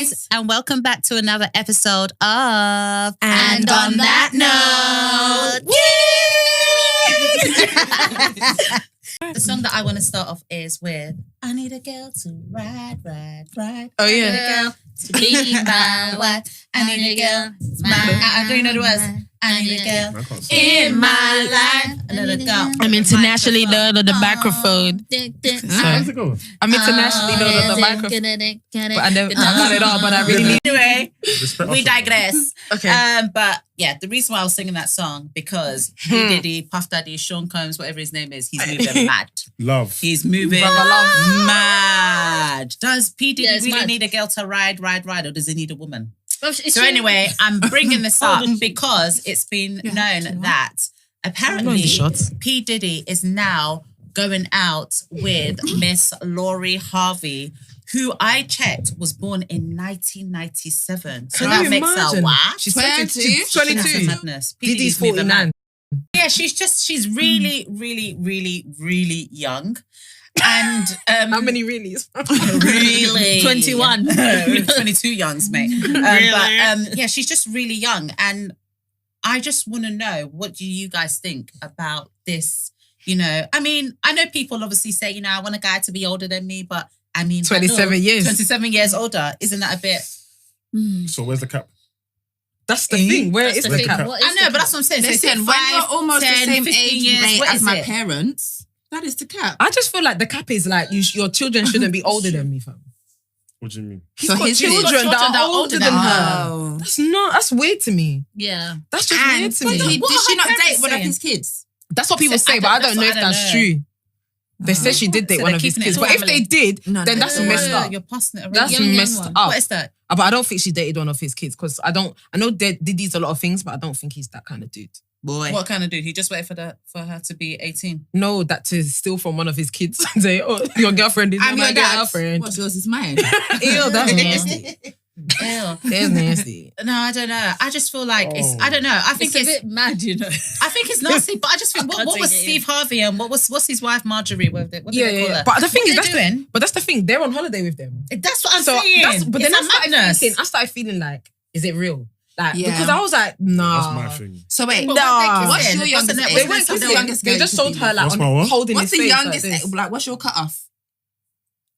guys, and welcome back to another episode of And on that note, the song that I want to start off is with I need a girl to ride. Oh, yeah. I need a girl to be my wife. I need a girl. I don't know the words. I need a girl in my life. Another girl. I'm internationally known on the microphone. How's it go? I'm internationally known on the microphone. But I got it all, but I really need. Anyway, we digress. Okay. But yeah, the reason why I was singing that song, because P. Diddy, Puff Daddy, Sean Combs, whatever his name is, he's moving mad. Love. He's moving mad. Does P. Diddy really need a girl to ride, or does he need a woman? So anyway, I'm bringing this up because it's been known that apparently P. Diddy is now going out with Miss Lorrie Harvey, who I checked was born in 1997. So that makes her what? She's 22. Madness. Diddy's 49. Yeah, she's really, really, really, really young. And how many reallys? Really? 21. 22 youngs, mate. But yeah, she's just really young. And I just want to know, what do you guys think about this? You know, I mean, I know people obviously say, you know, I want a guy to be older than me, but I mean, 27 years. 27 years older. Isn't that a bit? So where's the cap? That's the thing. Where is the cap? I know, but that's what I'm saying. Listen, so when you're almost 10, the same 15 age years, rate what as is my it? parents, that is the cap. I just feel like the cap is like your children shouldn't be older than me, fam. What do you mean? He's got children that are older than her. Oh. That's weird to me. Yeah. That's just weird to me. Did she not date parents one of saying? his kids? That's what people say, but I don't know if that's true. They said she did date So one they're of his keeping it kids. But if they did, then that's messed up. You're passing it around. That's messed up. What is that? But I don't think she dated one of his kids because I know Diddy's a lot of things, but I don't think he's that kind of dude. Boy. What kind of dude? He just waited for her to be 18. No, that to steal from one of his kids and say, "Oh, your girlfriend is I'm my your dad. girlfriend." What's yours is mine. Ew, that's nasty. Ew. That's nasty. No, I don't know. I just feel like I don't know. I think it's a bit mad, you know. I think it's nasty, but I just think what was Steve Harvey and what's his wife Marjorie? What do they call her? But the thing is, that's the thing. They're on holiday with them. That's what I'm saying. But then I started feeling like, is it real? Like, because I was like, nah. That's my thing. So wait, What's your youngest age? They What's weren't the kissing. youngest They age just to told be? her like What's my what? holding What's his the face. youngest Like age? Like, what's your cutoff?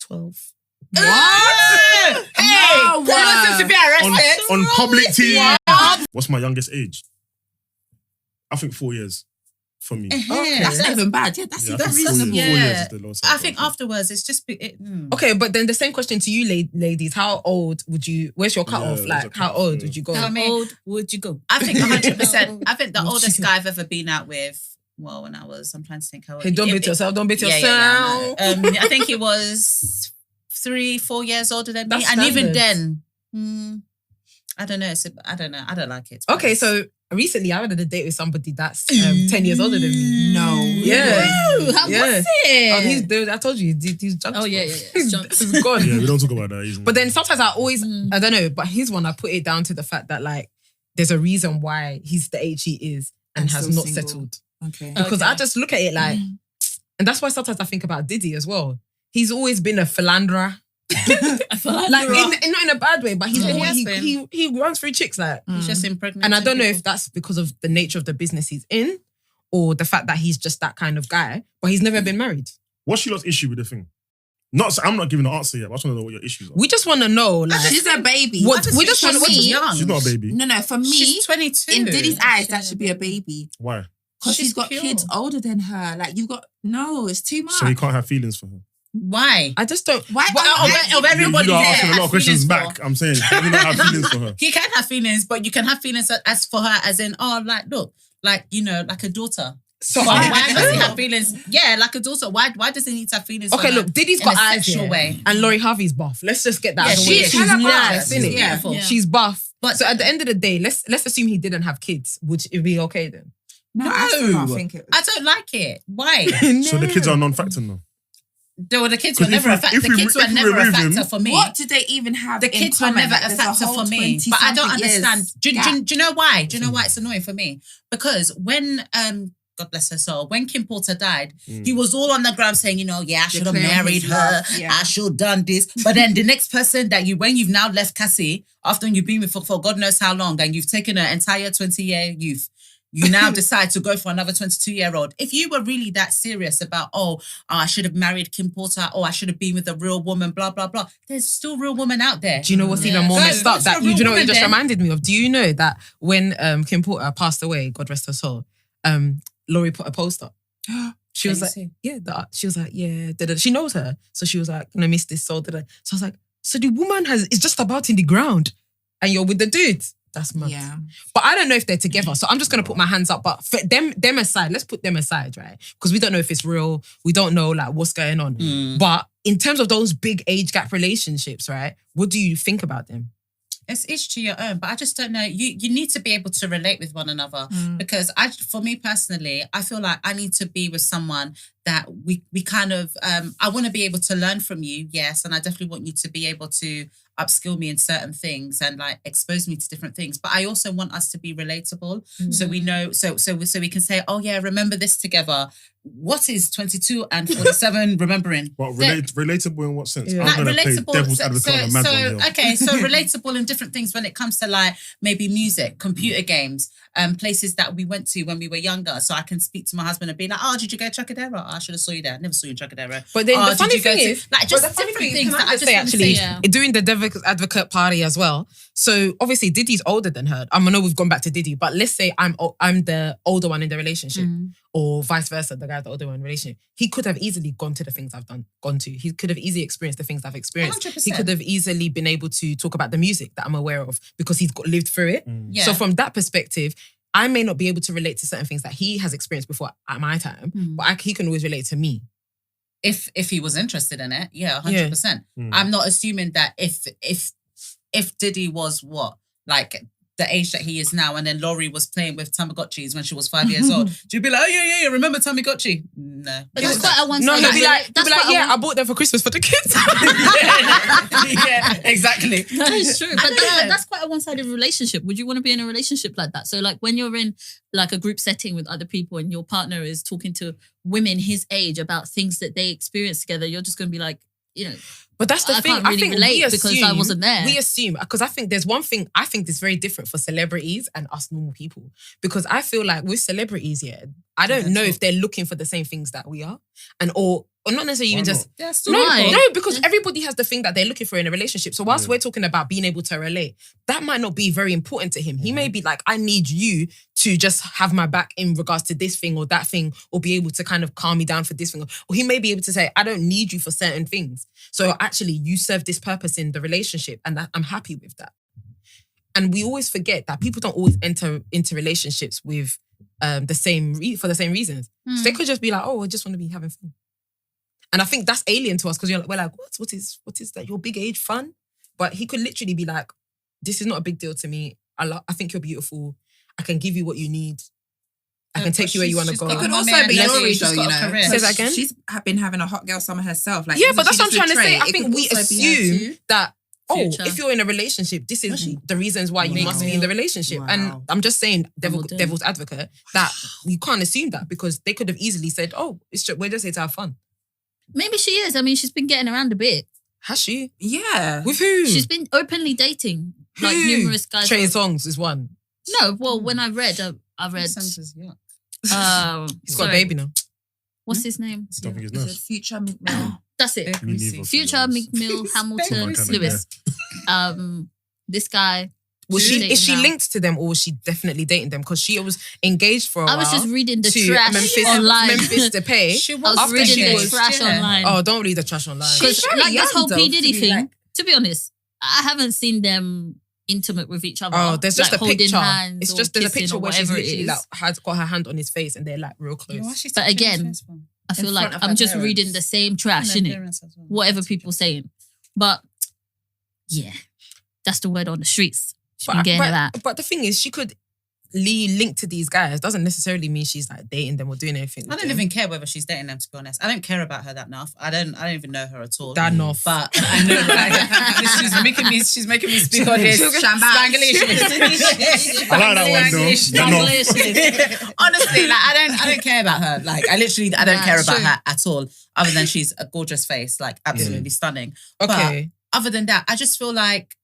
12. What? Hey, No, listen to be arrested. On public TV. What's my youngest age? I think 4 years for me. Okay. That's not even bad. Yeah, I that's think reasonable. 4 years is the lowest. I think afterwards it's just Okay, but then the same question to you, ladies. How old would you? Where's your cutoff? Yeah, Like, how old would you go? How old would you go? I think 100%. I think the oldest guy I've ever been out with. Well, when I'm trying to think how old. Hey, don't beat yourself. Don't beat yourself. Yeah, I think he was 3-4 years older than me, That's and even standard. then, I don't know. I don't know. I don't like it. Okay, so recently I went on a date with somebody that's 10 years older than me. No. Yeah. How Yeah. was it? Oh, I told you, he's junk. Oh, yeah. He's gone. Yeah, we don't talk about that. He's But then sometimes I always, I don't know, but his one, I put it down to the fact that like, there's a reason why he's the age he is and has still not single. settled. Okay. Because I just look at it like, and that's why sometimes I think about Diddy as well. He's always been a philanderer. Like not in a bad way, but he runs through chicks like. He's just impregnated. And I don't know if that's because of the nature of the business he's in, or the fact that he's just that kind of guy. But he's never been married. What's your lot's issue with the thing? I'm not giving an answer yet. But I just want to know what your issues are. We just want to know, like, She's a baby. we just want to young. She's not a baby. No, for me, She's 22. in Diddy's eyes, that should be a baby. Why? Because She's she's got pure. kids older than her. Like, it's too much. So he can't have feelings for her. Why? I just don't. Why? Of everybody you are there, asking a lot of have questions feelings back. for. I'm saying, can you not have feelings for her? He can have feelings, but you can have feelings as for her, as in, like, look, like, you know, like a daughter. So Why does he have feelings? Yeah, like a daughter. Why does he need to have feelings? Okay, for look, her Diddy's in got a eyes sexual here, way? and Lorrie Harvey's buff. Let's just get that. Yeah, out of the she way. is. She's Hella nice, buff. isn't it? Yeah. Beautiful. Yeah. She's buff. But- So at the end of the day, let's assume he didn't have kids. Would it be okay then? No, I still don't think it. I don't like it. Why? So the kids are a non-factor now. The kids were 'Cause never a factor. The kids were never a remove factor him- for me. What do they even have? The in kids were common? never Like, a there's factor whole for me. But I don't 20-something years understand. Do gap. you know why? Do you know why it's annoying for me? Because when God bless her soul, when Kim Porter died, he was all on the ground saying, I should have married her. I should have done this. But then the next person that when you've now left Cassie, after you've been with her for God knows how long, and you've taken her entire 20-year youth, you now decide to go for another 22-year-old. If you were really that serious about, I should have married Kim Porter, I should have been with a real woman, blah, blah, blah. There's still real women out there. Do you know what's even more messed up? That you know what you just reminded me of? Do you know that when Kim Porter passed away, God rest her soul, Lorrie put a post up. She was like, she knows her. So she was like, I miss this soul. So I was like, so the woman is just about in the ground and you're with the dude. That's mad. Yeah. But I don't know if they're together. So I'm just going to put my hands up. But for them aside, let's put them aside, right? Because we don't know if it's real. We don't know like what's going on. But in terms of those big age gap relationships, right? What do you think about them? It's each to your own, but I just don't know. You need to be able to relate with one another because for me personally, I feel like I need to be with someone that we kind of, I want to be able to learn from you, yes, and I definitely want you to be able to upskill me in certain things and like expose me to different things. But I also want us to be relatable, so we know, so we can say, oh yeah, remember this together. What is 22 and 47 remembering? Well, relatable in what sense? Yeah. I'm going to play relatable. devil's advocate on a mad one here. Okay, so relatable in different things when it comes to like maybe music, computer games, places that we went to when we were younger. So I can speak to my husband and be like, did you go to Chakadera? I should have saw you there. I never saw you in Chakadera. But then the funny thing is, like just different things that I just want to say. During the devil's advocate party as well. So obviously Diddy's older than her. I know we've gone back to Diddy, but let's say I'm the older one in the relationship. Or vice versa, the guy the older one in the relationship. He could have easily gone to the things I've gone to. He could have easily experienced the things I've experienced. 100%. He could have easily been able to talk about the music that I'm aware of because he's lived through it. Yeah. So from that perspective, I may not be able to relate to certain things that he has experienced before at my time, but he can always relate to me. If he was interested in it, 100%. I'm not assuming that if Diddy was like the age that he is now, and then Lorrie was playing with Tamagotchis when she was 5 years old, do you be like, oh yeah, remember Tamagotchi? No. But that's quite a one-sided. No, he'll be like, I bought them for Christmas for the kids. yeah, exactly. That is true. But that's quite a one-sided relationship. Would you want to be in a relationship like that? So like when you're in like a group setting with other people and your partner is talking to women his age about things that they experience together, you're just going to be like, But that's the thing. I can't really relate because I wasn't there. We assume, because I think there's one thing I think is very different for celebrities and us normal people. Because I feel like with celebrities, I don't know if they're looking for the same things that we are. Or not necessarily even just... No, because everybody has the thing that they're looking for in a relationship. So whilst we're talking about being able to relate, that might not be very important to him. He may be like, I need you to just have my back in regards to this thing or that thing, or be able to kind of calm me down for this thing. Or he may be able to say, I don't need you for certain things. So actually you serve this purpose in the relationship and I'm happy with that. And we always forget that people don't always enter into relationships with for the same reasons. So they could just be like, I just want to be having fun. And I think that's alien to us because we're like, what is that? Your big age fun? But he could literally be like, this is not a big deal to me. I think you're beautiful. I can give you what you need. I can take you where you want to go. It could also be Lorrie though, Say that again? She's been having a hot girl summer herself. Like, but that's what I'm trying to say. I think we assume that, Future. if you're in a relationship, this is the reasons why you must be in the relationship. Wow. And I'm just saying, devil's advocate, that you can't assume that because they could have easily said, we're just here to have fun. Maybe she is. I mean, she's been getting around a bit. Has she? Yeah. With who? She's been openly dating like numerous guys. Trey Songz is one. No, well, when I read. He's got a baby now. What's his name? I don't think it's nice. Future McMill. That's it. Future McMill Hamilton Lewis. This guy. Is she linked to them or was she definitely dating them? Because she was engaged for a while. I was just reading the trash online. Memphis Depay. I was reading the trash online. Oh, don't read the trash online. Because like this whole P. Diddy thing, to be honest, I haven't seen them intimate with each other. Oh, there's just a picture. It's just there's a picture where she's literally has got her hand on his face and they're like real close. But again, I feel like I'm just reading the same trash, innit? Whatever people saying. But yeah, that's the word on the streets. But the thing is, she could link to these guys. Doesn't necessarily mean she's like dating them or doing anything. I don't even care whether she's dating them, to be honest. I don't care about her that enough. I don't even know her at all. That enough. But I know, like, this is She's making me speak on this. Spanglish. I like that one though. Honestly, like I don't care about her. Like I don't care about her at all. Other than she's a gorgeous face, like absolutely stunning. Okay. But other than that, I just feel like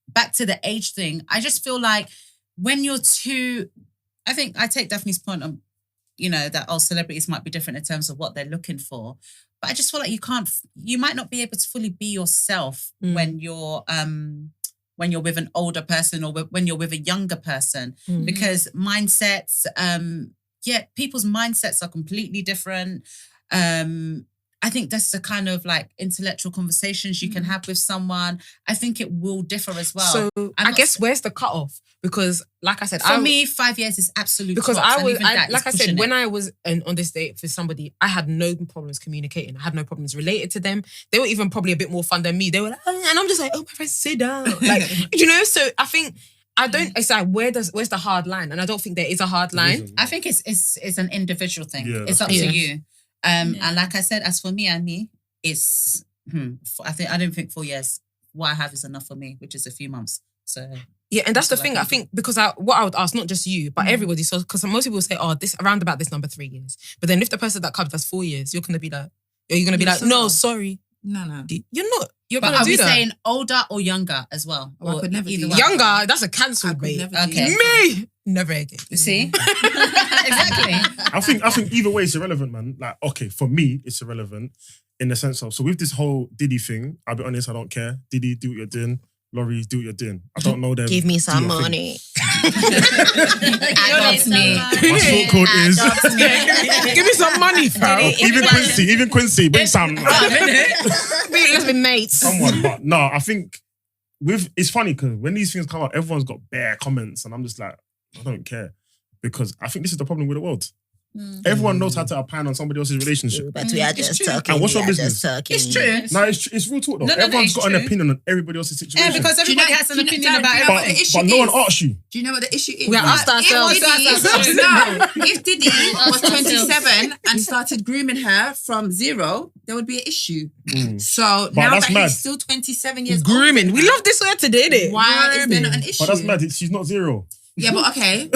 back to the age thing. I just feel like when you're too, I think I take Daphne's point on, that all celebrities might be different in terms of what they're looking for. But I just feel like you might not be able to fully be yourself when you're with an older person or when you're with a younger person, because mindsets, people's mindsets are completely different. I think that's the kind of like intellectual conversations you can have with someone. I think it will differ as well. So I guess where's the cutoff? Because like I said, for me, 5 years is absolute. Because when I was on this date for somebody, I had no problems communicating. I had no problems related to them. They were even probably a bit more fun than me. They were like, and I'm just like, oh, my friend, sit down. Like, So I think it's like where's the hard line? And I don't think there is a hard line. I think it's an individual thing. Yeah, it's up to you. And like I said, as for me and me, it's I don't think 4 years. What I have is enough for me, which is a few months. So yeah, and that's the thing. I think because what I would ask, not just you, but everybody. So because most people say, oh, this around about this number 3 years. But then if the person that comes that's 4 years, you're gonna be like, no, sorry. No. You're not. You're but gonna are do we that. saying older or younger as well? I could never do younger. That's a cancelled, mate. Okay. Me never again. You see? Exactly. I think either way it's irrelevant, man. Like, okay, for me, it's irrelevant in the sense of, so with this whole Diddy thing, I'll be honest, I don't care. Diddy, do what you're doing. Lorrie, do what you're doing. I don't know them. Give me some money. Adopts me. My short code is give me some money, fam. Even Quincy, bring some. Let's be mates. Someone, but no, I think it's funny because when these things come out, everyone's got bare comments, and I'm just like, I don't care, because I think this is the problem with the world. Everyone knows how to opine on somebody else's relationship. But we are just talking. And what's your business? It's true. No, it's real talk though. Everyone's got an opinion on everybody else's situation. Yeah, because everybody has an opinion about everything. But no one asks you. Do you know what the issue is? We asked ourselves. If Diddy was 27 and started grooming her from 0, there would be an issue. So now that he's still 27 years old. Grooming. We love this word today, innit? Why is there not an issue? But that's mad. She's not 0. Yeah, but okay.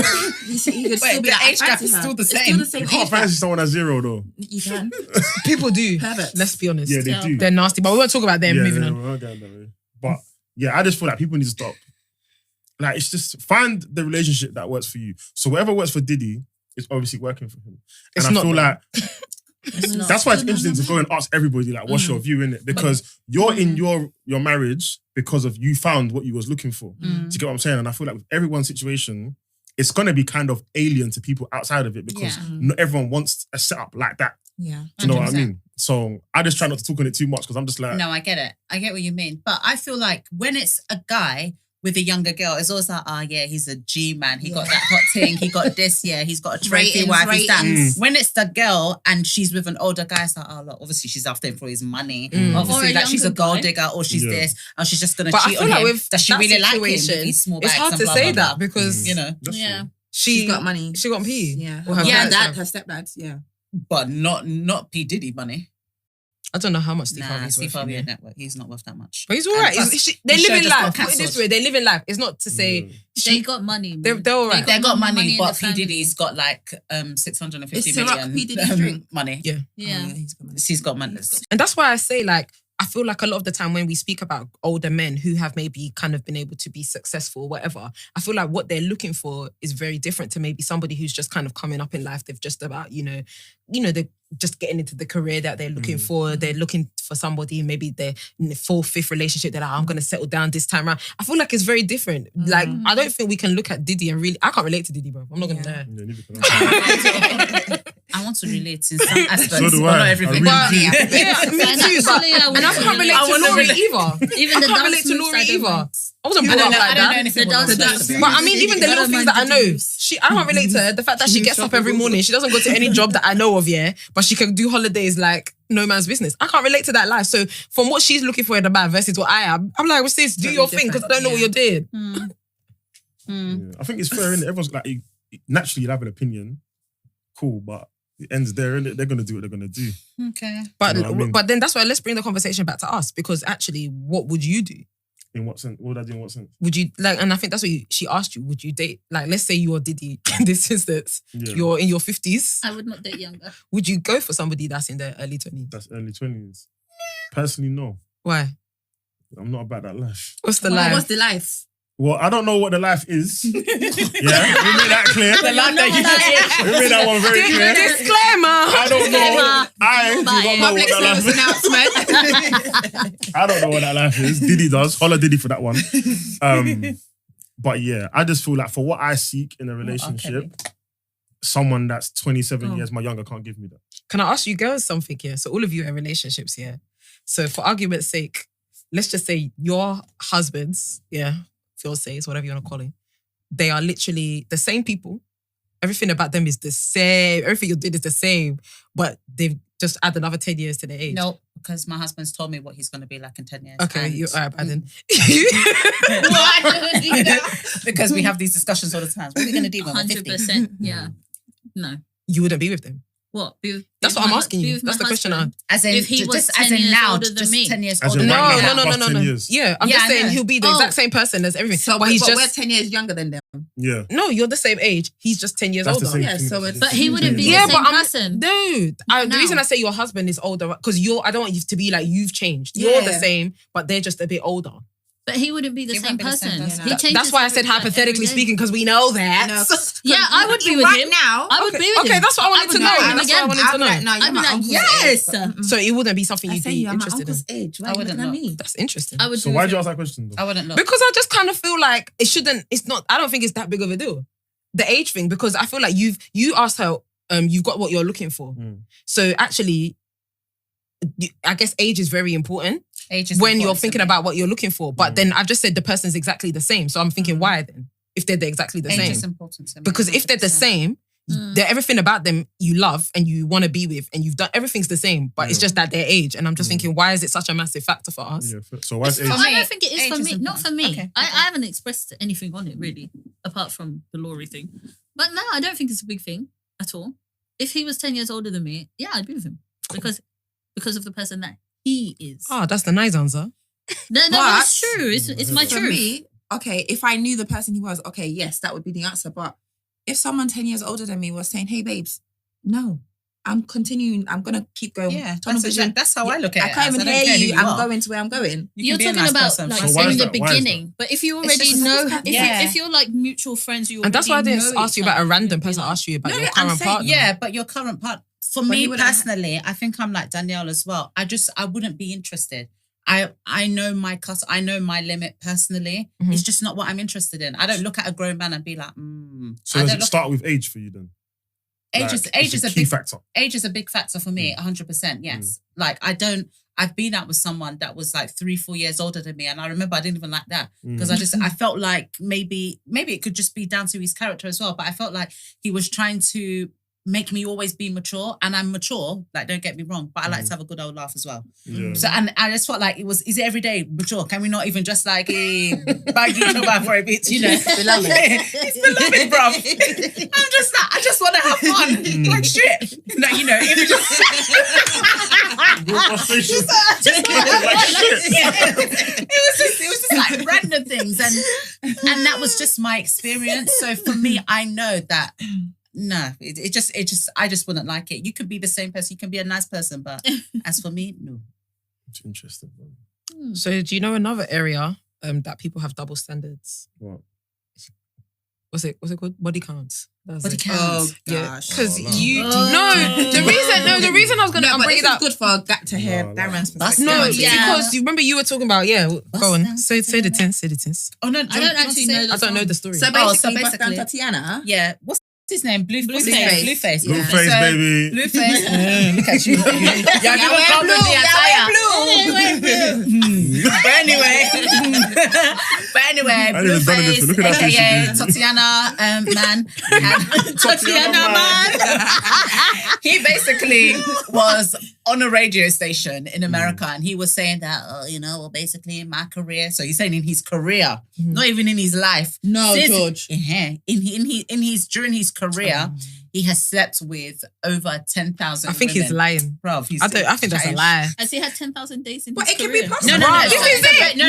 He could still be the like, age gap is still the same. You can't fancy someone at 0 though. You can. People do. Perverts. Let's be honest. Yeah, they do. They're nasty, but we won't talk about them. Moving on. But yeah, I just feel like people need to stop. Like, it's just find the relationship that works for you. So whatever works for Diddy is obviously working for him. And I feel like that's why it's interesting to go and ask everybody, like, what's your view in it? Because you're in your marriage because of you found what you was looking for. Do you get what I'm saying? And I feel like with everyone's situation, it's going to be kind of alien to people outside of it because not everyone wants a setup like that. Yeah. Do you know what I mean? So I just try not to talk on it too much because I'm just like... No, I get it. I get what you mean. But I feel like when it's a guy with a younger girl, it's always like, he's a G-man. He got that hot thing. He got this, he's got a trophy wife. He's that. When it's the girl and she's with an older guy, it's like, look, obviously she's after him for his money. Obviously, like she's a gold digger or she's this, or she's just going to cheat on him. Does she really like him? These small bags it's hard to say that because, she's got money. She got P. Yeah. Her stepdad, yeah. But not P. Diddy money. I don't know how much Steve Harvey's Steve Harvey network. He's not worth that much. But he's all right. They live in life. Put it this way, they live in life. It's not to say they got money. They're all right. They got money, but P. Diddy's got like 650 million P. Diddy's drink money. Yeah. He's got money. And that's why I say, like, I feel like a lot of the time when we speak about older men who have maybe kind of been able to be successful or whatever, I feel like what they're looking for is very different to maybe somebody who's just kind of coming up in life. They've just about, they're just getting into the career that they're looking for. They're looking for somebody, maybe they're in the 4th, 5th relationship. They're like, I'm going to settle down this time around. I feel like it's very different. Like, I don't think we can look at Diddy and really... I can't relate to Diddy, bro. I'm not going to lie. I want to relate in some aspects, so do but I. not everything. Me too. And I can't relate to Lorrie either. Even the I can't relate to Lorrie either. I wasn't brought up like I don't know that. anything about the dance. But I mean, even the little things that I know, I can't relate to her. The fact that she gets up every morning, she doesn't go to any job that I know of, but she can do holidays like no man's business. I can't relate to that life. So from what she's looking for in a man versus what I am, I'm like, well, sis, do your thing because I don't know what you're doing. I think it's fair, innit? Everyone's like, naturally you'll have an opinion. Cool, but it ends there, innit? They're going to do what they're going to do. Okay. But then that's why let's bring the conversation back to us because actually, what would you do? In what sense? What would I do in what sense? Would you like? And I think that's what she asked you. Would you date? Like, let's say you're Diddy. In this instance, you're in your 50s. I would not date younger. Would you go for somebody that's in their early 20s? That's early 20s. Personally, no. Why? I'm not about that life. What's the life? What's the life? Well, I don't know what the life is. Yeah, we made that clear. The life that we made that one very clear. Disclaimer. I don't know. I do not know what that life Announcement. I don't know what that life is. Diddy does. Holla Diddy for that one. But yeah, I just feel like for what I seek in a relationship, someone that's 27 years my younger can't give me that. Can I ask you girls something here? So all of you are in relationships here. So for argument's sake, let's just say your husbands, fiancés, whatever you want to call it, they are literally the same people. Everything about them is the same. Everything you did is the same, but they've just add another 10 years to their age. No, because my husband's told me what he's going to be like in 10 years. Okay, you're all right, then. Because we have these discussions all the time. What are we going to do when we're 50? 100%, yeah. No. You wouldn't be with them? What? That's what I'm asking you. That's the question I As in, if he was just 10 as in years now, older than just me. 10 years As older in than right me. now, No. plus 10 years. Yeah, I'm just saying he'll be the exact same person as everything. So but we're 10 years younger than them. Yeah. No, you're the same age. He's just 10 years That's the older. same Yeah, thing. so But he wouldn't be the same person. Dude, the reason I say your husband is older, because I don't want you to be like you've changed. Yeah. You're the same, but they're just a bit older. But he wouldn't be the same person. He changes That's why I said every- like, hypothetically every day. speaking, because we know that. No, Yeah, I would be with right him. now. I would be with him. Okay, that's what I wanted to know. I'm That's what I wanted to know. I'd be like, yes. So it wouldn't be something I you'd say be you're my interested in. uncle's age. Why I are you wouldn't looking at know. me? That's interesting. I would So be why'd with you him. ask that question though? I wouldn't look. Because I just kind of feel like I don't think it's that big of a deal. The age thing, because I feel like you asked her, you've got what you're looking for. So actually, I guess age is very important. Age is when you're important to thinking me. about what you're looking for. But then I've just said the person's exactly the same. So I'm thinking, why then? If they're exactly the Age same. is important to me. Because if they're the 100%. same, they're everything about them you love and you want to be with and you've done everything's the same, but it's just that their age. And I'm just thinking, why is it such a massive factor for us? Yeah. So why's age? I don't think it is Age for is me. Not for me. important. Okay. I haven't expressed anything on it really, apart from the Lorrie thing. But no, I don't think it's a big thing at all. If he was 10 years older than me, yeah, I'd be with him. Because of the person that he is. Oh, that's the nice answer. No, But- it's true. It's my For truth. me, okay, if I knew the person he was, okay, yes, that would be the answer. But if someone 10 years older than me was saying, hey, babes, no, I'm continuing. I'm going to keep going. Yeah, tunnel vision. that's how I look at I it. can't as. even I don't hear care who you. you I'm are. going to where I'm going. You You're can be a talking nice about person. like So why in is the that? Why is beginning. But if you already just know, sometimes- if you're like mutual friends, you And that's why I already didn't know ask you each about a other, random you'd be person. I like- asked you about No, your no, I'm current saying- partner. Yeah, but your current part. For But he me wouldn't personally, I think I'm like Danielle as well. I wouldn't be interested. I know my I know my limit personally. It's just not what I'm interested in. I don't look at a grown man and be like, So does it start with age for you then? Age is a key big factor. Age is a big factor for me, 100%. Yes. Like I've been out with someone that was like 3-4 years older than me, and I remember I didn't even like that because I felt like maybe it could just be down to his character as well. But I felt like he was trying to make me always be mature, and I'm mature. Like, don't get me wrong, but I like to have a good old laugh as well. Yeah. So and I just felt like is it every day mature? Can we not even just like bag each other for a bit? You know, it's beloved, bruv. I'm just like, I just want to have fun, like shit. No, you know, if you it was just like random things, and that was just my experience. So for me, I know that. No, I just wouldn't like it. You could be the same person. You can be a nice person, but as for me, no. It's interesting. So do you know another area that people have double standards? What? What's it called? Body counts. Body count. counts. Oh, Yeah, gosh. because no. the reason I was gonna No, but bring this it up. is good for to hear No, no. Darren's That's perspective. No, down, it's yeah. because you remember you were talking about go on. down, Say the tins. Oh no, I don't actually know. I don't know the story. So Oh, basically, so bust down basically- Thotiana. Yeah, what's his name? Blueface. Blueface. Blue Yeah. face, So- baby. Blueface. Look at you. You're Yeah, we're blue. But anyway, I didn't even done Blueface, anything. Look at that aka face. Thotiana man, Thotiana man. He basically was on a radio station in America, and he was saying that, basically in my career. So he's saying in his career, not even in his life. No, Since- George. Yeah, during his career, he has slept with over 10,000 I think he's lying. Bro, I think that's a lie. Has he had 10,000 days in But his it could career? be possible. No. This is it. No.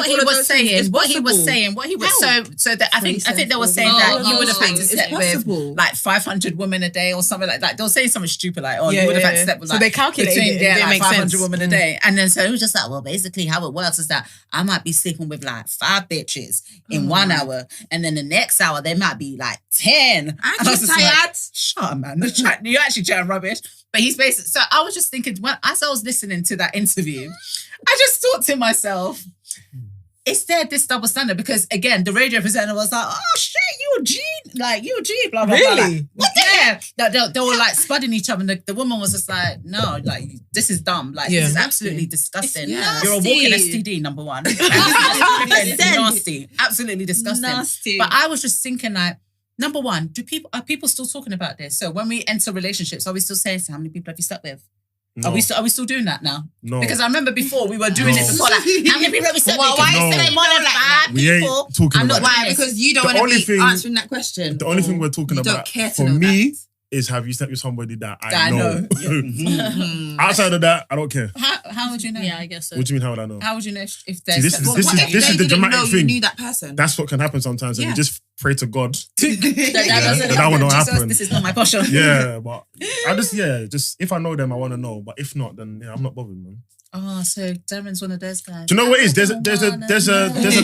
What he was saying. So that I think they were saying that you would have had to sleep with like 500 women a day or something like that. They were saying something stupid like, you would have had to sleep with like. So they calculated it. Like 500 women a day, and then so it was just like, well, basically how it works is that I might be sleeping with like 5 bitches in 1 hour, and then the next hour there might be like 10. I'm just tired. Shut up, man. You're actually chatting rubbish. But he's basically. So I was just thinking, as I was listening to that interview, I just thought to myself, is there this double standard? Because again, the radio presenter was like, oh shit, you a G, blah, blah, blah. Like, what the heck? They were like spudding each other, and the woman was just like, no, like, this is dumb. Like, this is absolutely disgusting. You're a walking STD, number one. Nasty. Absolutely disgusting. Nasty. But I was just thinking like, number one, are people still talking about this? So when we enter relationships, are we still saying, so how many people have you slept with? No. Are we still doing that now? No. Because I remember before we were doing it before. Like, how many people have we slept with? Why is there more than 5 We ain't people? talking I'm about not that. Why? Because you don't want to be answering that question. The only thing we're talking you about don't care to for know me that. is have you slept with somebody that I know? Mm-hmm. Outside of that, I don't care. How would you know? Yeah, I guess so. What do you mean? How would I know? How would you know if See, there's... this What is if the they didn't know dramatic you thing. knew that person? That's what can happen sometimes, and you just pray to God. that will not Jesus, happen. This is not my portion. Yeah, but I just if I know them, I want to know. But if not, then I'm not bothered, man. Oh, so Darren's one of those guys. Do you know what it is? There's a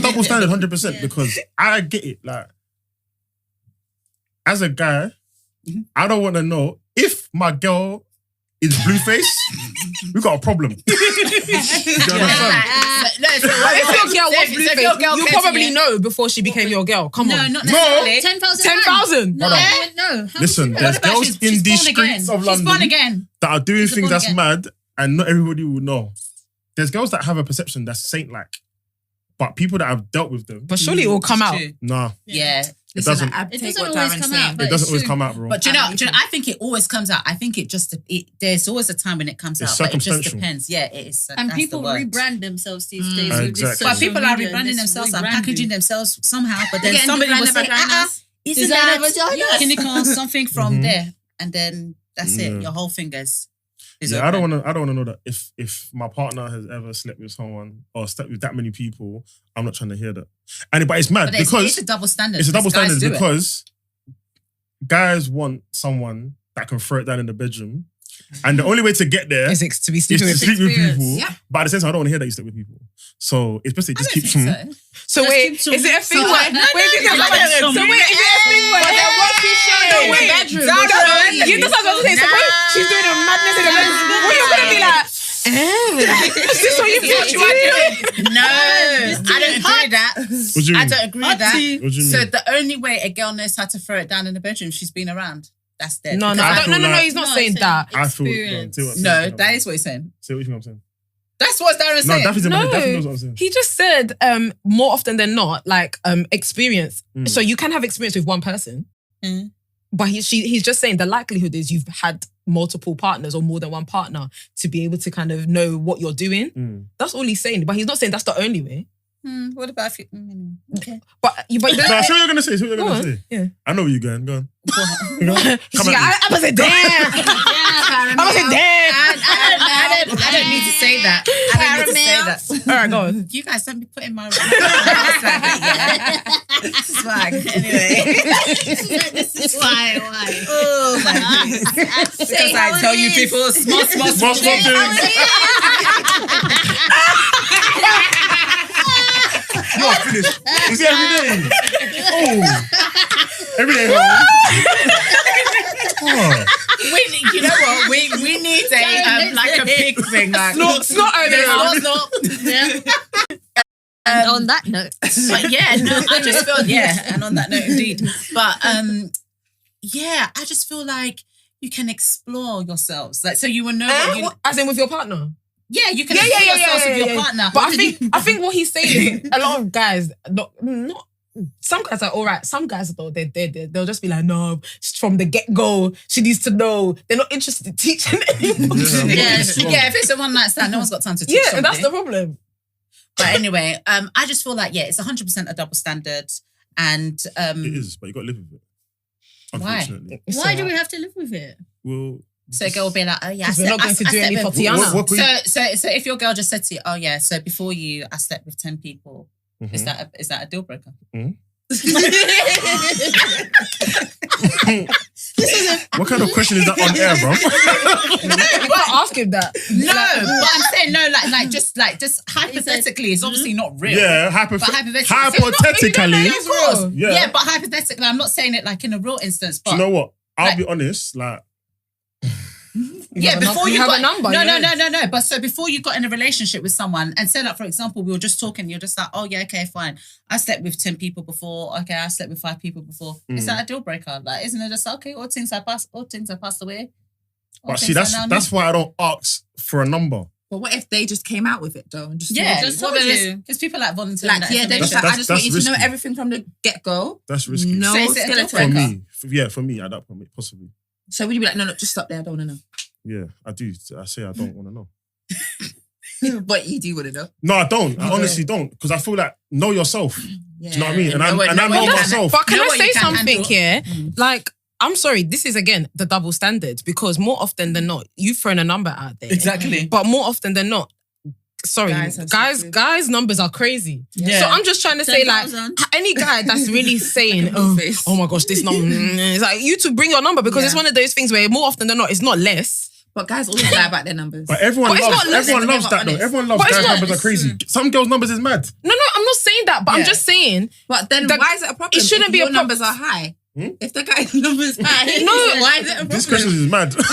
double standard, 100%, because I get it. Like, as a guy, I don't want to know if my girl is Blueface. We got a problem. You understand? If your girl was Blueface, you probably know before she became your girl. Come on. No, not necessarily. 10,000. No. Listen, there's girls in these streets of She's born London again. that are doing things that's again. mad, and not everybody will know. There's girls that have a perception that's saint-like, but people that have dealt with them, But surely it will come out. nah, Yeah. it doesn't. It doesn't always come out. It doesn't always come out, bro. But do you know, I think it always comes out. I think there's always a time when it comes It's out, but it just circumstantial. depends. Yeah, it is. And that's people the word. rebrand themselves these days. With this Exactly. But social people are media and rebranding this themselves and rebranding. packaging themselves somehow. But then Again, somebody will designer say, vaginas. isn't Designer that vaginas. clinical something from Mhm. there? And then that's it. Yeah. Your whole fingers. Is Yeah, I don't open. want to know that if my partner has ever slept with someone or slept with that many people, I'm not trying to hear that. But it's mad But it's because a double standard. it's a double because guys standard do it. because guys want someone that can throw it down in the bedroom, and the only way to get there Is is to be to sleeping with. sleep with people. Yeah. But at the same time, I don't want to hear that you sleep with people. So it's basically I just don't keep think so. So wait, is it a thing where? Wait, is it a thing where? But then what she showed in the bedroom? You know what I was saying? So when she's doing a madness in the bedroom, well, you're gonna be like, is this what you thought you were doing? No, I don't agree with that. What do you mean? I don't agree with that. What do you So mean? the only way a girl knows how to throw it down in the bedroom, she's been around. That's dead. No, Because no, he's not saying that. I feel. Experience. No, that is what he's saying. Say what you think I'm saying. That's what Darren's No, saying. Daffy No. knows what I'm saying. He just said more often than not, like experience. Mm. So you can have experience with one person, Mm. but he's just saying the likelihood is you've had multiple partners or more than one partner to be able to kind of know what you're doing. Mm. That's all he's saying, but he's not saying that's the only way. What about if you... Okay. But No, say what you're gonna say. Say what you're Go gonna on. say. Yeah. I know where you're going. Go on. She's Come like, at me. I was like, damn. I was like, damn. I don't need to say that. I don't need to say that. All right, go on. You guys don't be putting my mouth like that, yeah. Swag. Anyway. This is why. Oh my goodness. Because I tell you people small things. You are finished. You see every day. Oh, every day. Oh. You know what? We need a like a big thing. Like, Snot Yeah. And on that note. But yeah, no, I just feel and on that note indeed. But yeah, I just feel like you can explore yourselves. Like so you will know what you as in with your partner. Yeah, you can explore yourselves with your partner. But I think what he's saying is a lot of guys, not some guys are all right. Some guys though, they'll just be like, no, from the get-go, she needs to know. They're not interested in teaching anyone. Yeah, if it's a one night stand, no one's got time to teach Yeah, somebody. that's the problem. But anyway, I just feel like, it's 100% a double standard. And it is, but you got to live with it. Unfortunately. Why do we have to live with it? Well, so a girl will be like, oh yeah, we're not going to do any Thotiana. So if your girl just said to you, oh yeah, so before you, I slept with 10 people, is that a deal breaker? What kind of question is that on air, bro? You can't ask him that. No, but I'm saying no, just hypothetically, it's obviously not real. Yeah, hypothetically. Yeah, but hypothetically, I'm not saying it like in a real instance. But do you know what? I'll be honest, like. Before you have got a number. No. But so before you got in a relationship with someone, and say like, for example, we were just talking, you're just like, oh yeah, okay, fine. I slept with 10 people before. Okay, I slept with 5 people before. Is that a deal breaker? Like, isn't it just okay? All things have passed away. But see, that's why I don't ask for a number. But what if they just came out with it though and just because people like volunteering. Like, they just I just want you to know everything from the get-go. That's risky. No skeleton. For me, at that point, possibly. So would you be like, no, just stop there. I don't want to know. Yeah, I do. I say I don't want to know. But you do want to know. No, I don't. I honestly don't. Because I feel like, know yourself. Yeah. Do you know what I mean? And I know myself. But can I say something here? Like, I'm sorry, this is again the double standard. Because more often than not, you've thrown a number out there. Exactly. But more often than not, guys' numbers are crazy. Yeah. So I'm just trying to say, like, any guy that's really saying, oh my gosh, this number, it's like, you to bring your number, because it's one of those things where more often than not, it's not less. But guys always lie about their numbers. But everyone loves that though. Everyone loves guys' numbers are crazy. Some girls' numbers is mad. No, I'm not saying that, but I'm just saying. But then why is it a problem? It shouldn't be your numbers are high. If the guy's numbers high, why is it a problem? This question is mad. I'm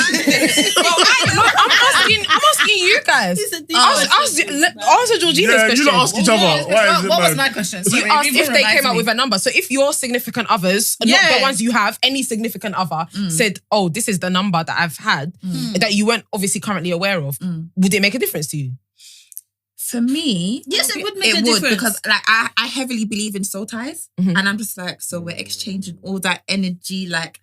asking you guys. Answer Georgina's question. You don't ask each other. What was my question? Sorry, you asked if they came out with a number. So if your significant others, not the ones you have, any significant other said, oh, this is the number that I've had, that you weren't obviously currently aware of, would it make a difference to you? For me, yes, it would make a difference. Because like I heavily believe in soul ties, and I'm just like, so we're exchanging all that energy, like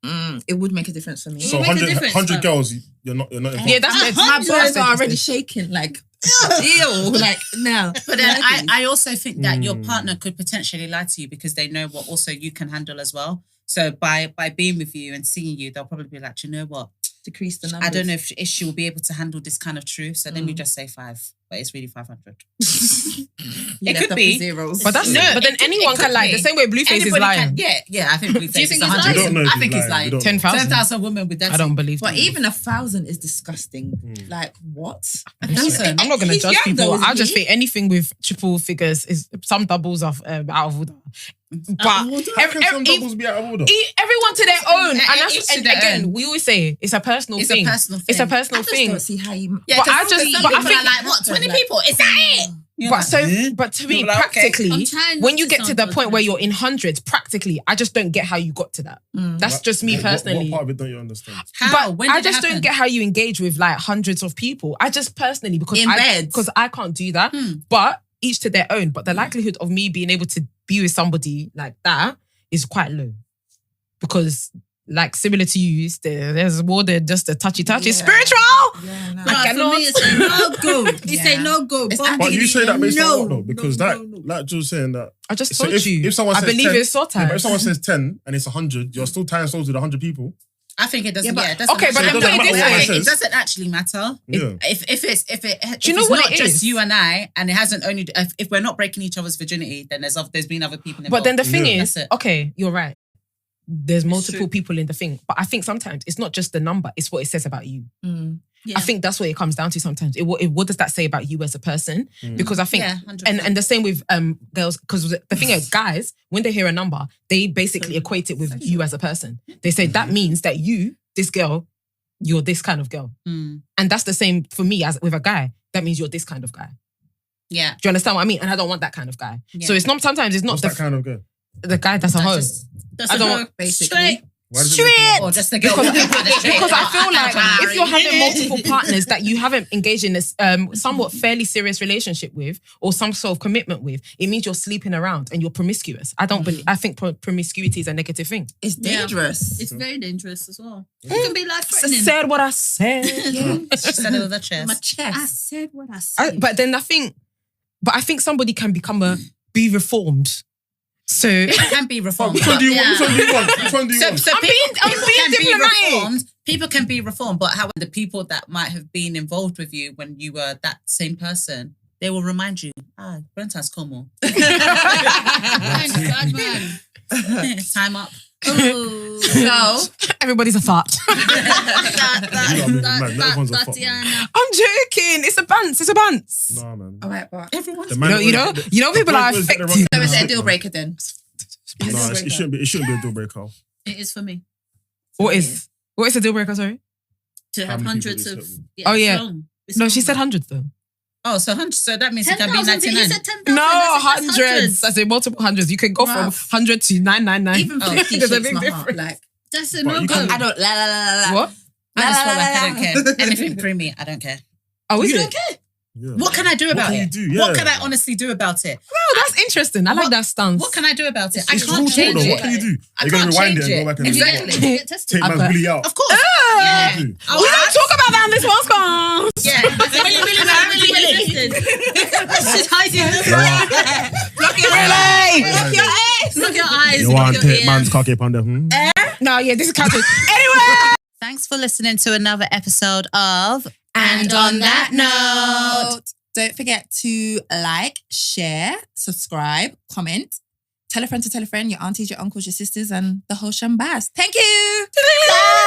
it would make a difference for me. So 100 girls, you're not involved. Yeah, that's my balls are already shaking, like deal, like no. But then I also think that your partner could potentially lie to you because they know what also you can handle as well. So by being with you and seeing you, they'll probably be like, do you know what? Decrease the numbers. I don't know if she will be able to handle this kind of truth. So then we just say 5, but it's really 500. It could be zeros. But then anyone can lie. The same way Blueface is lying. Yeah. I think Blueface is 100. I think he's lying. 10,000 women with that. I don't believe. But even 1,000 is disgusting. Like what? 1,000. I'm not going to judge people. I just think anything with triple figures is some doubles are out of order. But some doubles be out of order? Everyone to their own. And again, we always say it's a personal thing. It's a personal thing. I don't see how you. Yeah, but I think like what 20 people? Is that it? But to me, practically, when you get to the point where you're in hundreds, practically, I just don't get how you got to that. That's just me personally. What part of it don't you understand? How? But I just don't get how you engage with like hundreds of people. I just personally, because I can't do that. But each to their own. But the likelihood of me being able to be with somebody like that is quite low. Because like similar to you, there's more than just a touchy. It's spiritual. Yeah, no. I cannot. For me, it's no go. You say no go. But you say that based on what though? Because like Jules saying that. I just told you. If someone says I believe 10, it's sort but if someone says 10 and it's 100, you're still tying souls with 100 people. I think it doesn't. Okay, but it doesn't actually matter. Yeah. If you know what not just you and I, and it hasn't only if we're not breaking each other's virginity, then there's been other people involved. But then the thing is, okay, you're right. There's multiple people in the thing, but I think sometimes it's not just the number; it's what it says about you. Yeah. I think that's what it comes down to sometimes. What does that say about you as a person? Because I think, and the same with girls, because the thing is, guys, when they hear a number, they basically equate it with you as a person. They say that means that you, this girl, you're this kind of girl. And that's the same for me as with a guy. That means you're this kind of guy. Yeah. Do you understand what I mean? And I don't want that kind of guy. Yeah. So it's not, sometimes it's not that kind of guy. The guy that's a hoe. I don't basically. Straight. Or just the girl. Because I feel like if you're having multiple partners that you haven't engaged in this somewhat fairly serious relationship with or some sort of commitment with, it means you're sleeping around and you're promiscuous. I don't believe. I think promiscuity is a negative thing. It's dangerous. It's very dangerous as well. It can be life-threatening. I said what I said. She said it with her chest. My chest. I said what I said. But then I think somebody can be reformed. So it can be reformed. Which one do you want? Which one do you want? So I'm being diplomatic. People can be reformed, but how the people that might have been involved with you when you were that same person, they will remind you, Brentan's como. Bad man. Time up. So everybody's a fart. Thotiana. I'm joking. It's a bants. Nah, man. all right, but Everyone's You know, people are affected. so is it a deal breaker then? No, it shouldn't be a deal breaker. It is for me. What is a deal breaker? Sorry. To have hundreds of. Oh yeah. No, she said hundreds though. Oh, so that means it can be 99. You said 10,000. No, hundreds. I say multiple hundreds. You can go from 100 to 999. Even 50 There's a shakes big my difference. heart. Like, That's a no go. I don't What? I just feel like I don't care. Anything preemie, I don't care. Oh, is You it? don't care? Yeah. What can I do about it? Yeah. What can I honestly do about it? Oh, that's interesting. I like that stance. What can I do about it? I It's can't too short change though. it. What can you do? I Are you going can't to rewind change it and go back and Exactly. take my bully out? Of course. Yeah. do? We don't talk about that on this podcast. Yeah. Really. This is hiding. block your eyes. Look your eyes. You Look want your to ears. take man's cocky upon the No, yeah, this is counted. Anyway. Thanks for listening to another episode of And on that note, don't forget to like, share, subscribe, comment, tell a friend to tell a friend, your aunties, your uncles, your sisters, and the whole shambas. Thank you. Bye.